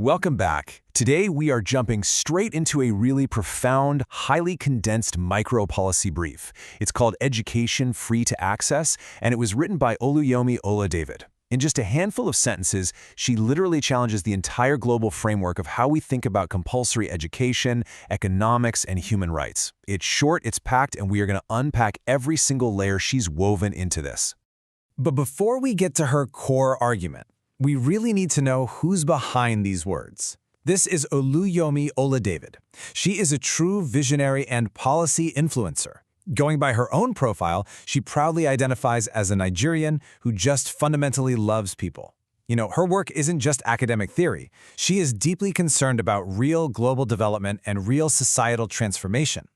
Welcome back. Today we are jumping straight into a really profound, highly condensed micro-policy brief. It's called Education Free to Access, and it was written by Oluyomi Ola-David. In just a handful of sentences, she literally challenges the entire global framework of how we think about compulsory education, economics, and human rights. It's short, it's packed, and we are going to unpack every single layer she's woven into this. But before we get to her core argument, we really need to know who's behind these words. This is Oluyomi Ola-David. She is a true visionary and policy influencer. Going by her own profile, she proudly identifies as a Nigerian who just fundamentally loves people. You know, her work isn't just academic theory. She is deeply concerned about real global development and real societal transformation.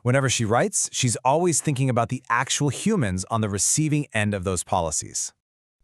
Whenever she writes, she's always thinking about the actual humans on the receiving end of those policies.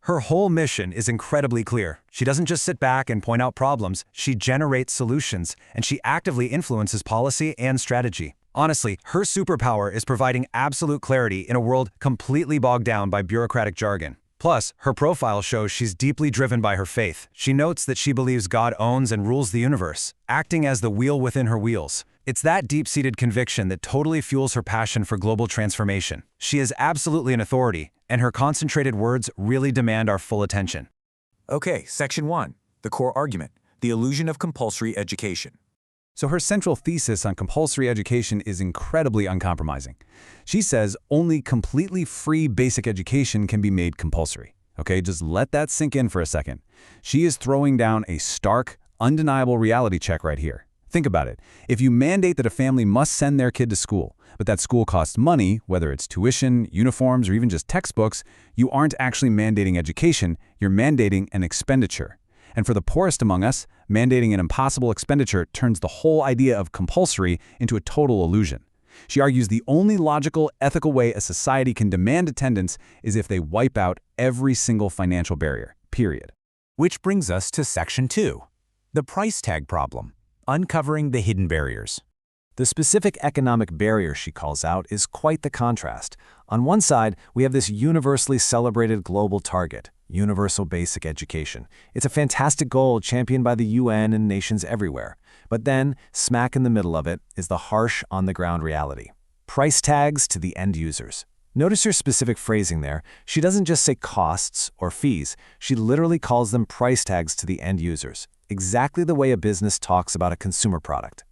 Her whole mission is incredibly clear. She doesn't just sit back and point out problems, she generates solutions, and she actively influences policy and strategy. Honestly, her superpower is providing absolute clarity in a world completely bogged down by bureaucratic jargon. Plus, her profile shows she's deeply driven by her faith. She notes that she believes God owns and rules the universe, acting as the wheel within her wheels. It's that deep-seated conviction that totally fuels her passion for global transformation. She is absolutely an authority, and her concentrated words really demand our full attention. Okay, Section 1. The core argument. The illusion of compulsory education. So her central thesis on compulsory education is incredibly uncompromising. She says only completely free basic education can be made compulsory. Okay, just let that sink in for a second. She is throwing down a stark, undeniable reality check right here. Think about it. If you mandate that a family must send their kid to school, but that school costs money, whether it's tuition, uniforms, or even just textbooks, you aren't actually mandating education, you're mandating an expenditure. And for the poorest among us, mandating an impossible expenditure turns the whole idea of compulsory into a total illusion. She argues the only logical, ethical way a society can demand attendance is if they wipe out every single financial barrier, period. Which brings us to Section 2, the price tag problem, uncovering the hidden barriers. The specific economic barrier she calls out is quite the contrast. On one side, we have this universally celebrated global target, universal basic education. It's a fantastic goal championed by the UN and nations everywhere. But then, smack in the middle of it, is the harsh, on-the-ground reality. Price tags to the end users. Notice her specific phrasing there. She doesn't just say costs or fees. She literally calls them price tags to the end users, exactly the way a business talks about a consumer product.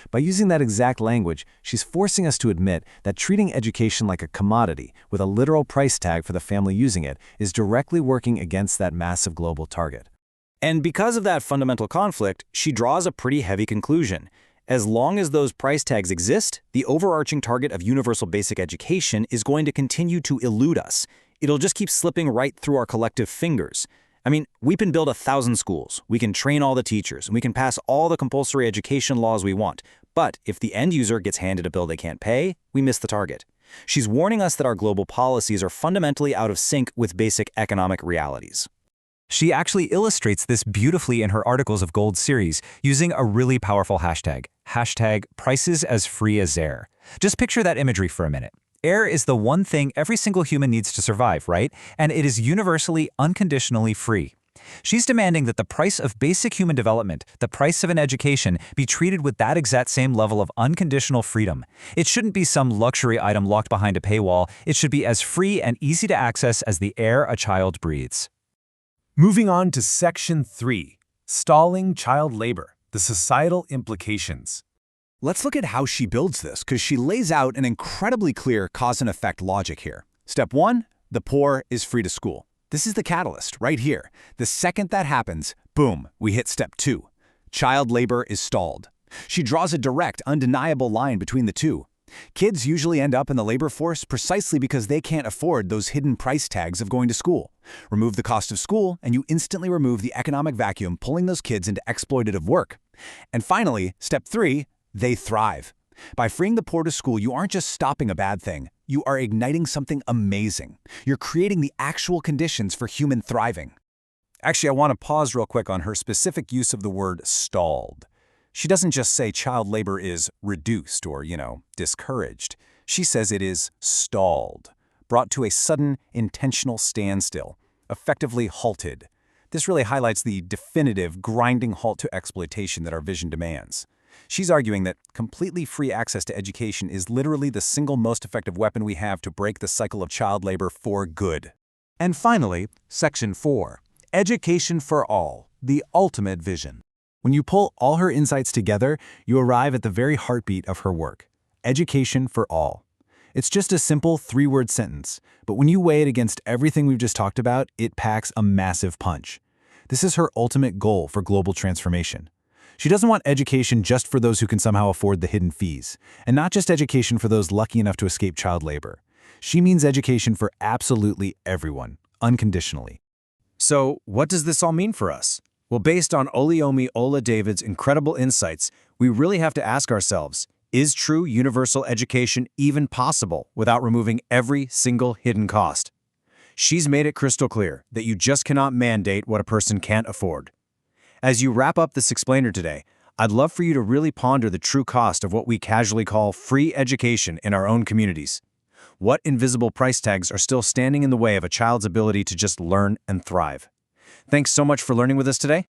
By using that exact language, she's forcing us to admit that treating education like a commodity with a literal price tag for the family using it is directly working against that massive global target. And because of that fundamental conflict, she draws a pretty heavy conclusion. As long as those price tags exist, the overarching target of universal basic education is going to continue to elude us. It'll just keep slipping right through our collective fingers. I mean, we can build 1,000 schools, we can train all the teachers, and we can pass all the compulsory education laws we want. But if the end user gets handed a bill they can't pay, we miss the target. She's warning us that our global policies are fundamentally out of sync with basic economic realities. She actually illustrates this beautifully in her Articles of Gold series using a really powerful hashtag, #prices as free as air. Just picture that imagery for a minute. Air is the one thing every single human needs to survive, right? And it is universally, unconditionally free. She's demanding that the price of basic human development, the price of an education, be treated with that exact same level of unconditional freedom. It shouldn't be some luxury item locked behind a paywall. It should be as free and easy to access as the air a child breathes. Moving on to Section 3, Stalling Child Labor, the Societal Implications. Let's look at how she builds this, because she lays out an incredibly clear cause and effect logic here. Step 1, the poor is free to school. This is the catalyst right here. The second that happens, boom, we hit Step 2. Child labor is stalled. She draws a direct, undeniable line between the two. Kids usually end up in the labor force precisely because they can't afford those hidden price tags of going to school. Remove the cost of school, and you instantly remove the economic vacuum pulling those kids into exploitative work. And finally, Step 3, they thrive. By freeing the poor to school, you aren't just stopping a bad thing. You are igniting something amazing. You're creating the actual conditions for human thriving. Actually, I want to pause real quick on her specific use of the word stalled. She doesn't just say child labor is reduced or, discouraged. She says it is stalled, brought to a sudden, intentional standstill, effectively halted. This really highlights the definitive, grinding halt to exploitation that our vision demands. She's arguing that completely free access to education is literally the single most effective weapon we have to break the cycle of child labor for good. And finally, Section 4, Education for All, the ultimate vision. When you pull all her insights together, you arrive at the very heartbeat of her work. Education for all. It's just a simple three-word sentence, but when you weigh it against everything we've just talked about, it packs a massive punch. This is her ultimate goal for global transformation. She doesn't want education just for those who can somehow afford the hidden fees, and not just education for those lucky enough to escape child labor. She means education for absolutely everyone, unconditionally. So, what does this all mean for us? Well, based on Oluyomi Oladevid's incredible insights, we really have to ask ourselves, is true universal education even possible without removing every single hidden cost? She's made it crystal clear that you just cannot mandate what a person can't afford. As you wrap up this explainer today, I'd love for you to really ponder the true cost of what we casually call free education in our own communities. What invisible price tags are still standing in the way of a child's ability to just learn and thrive? Thanks so much for learning with us today.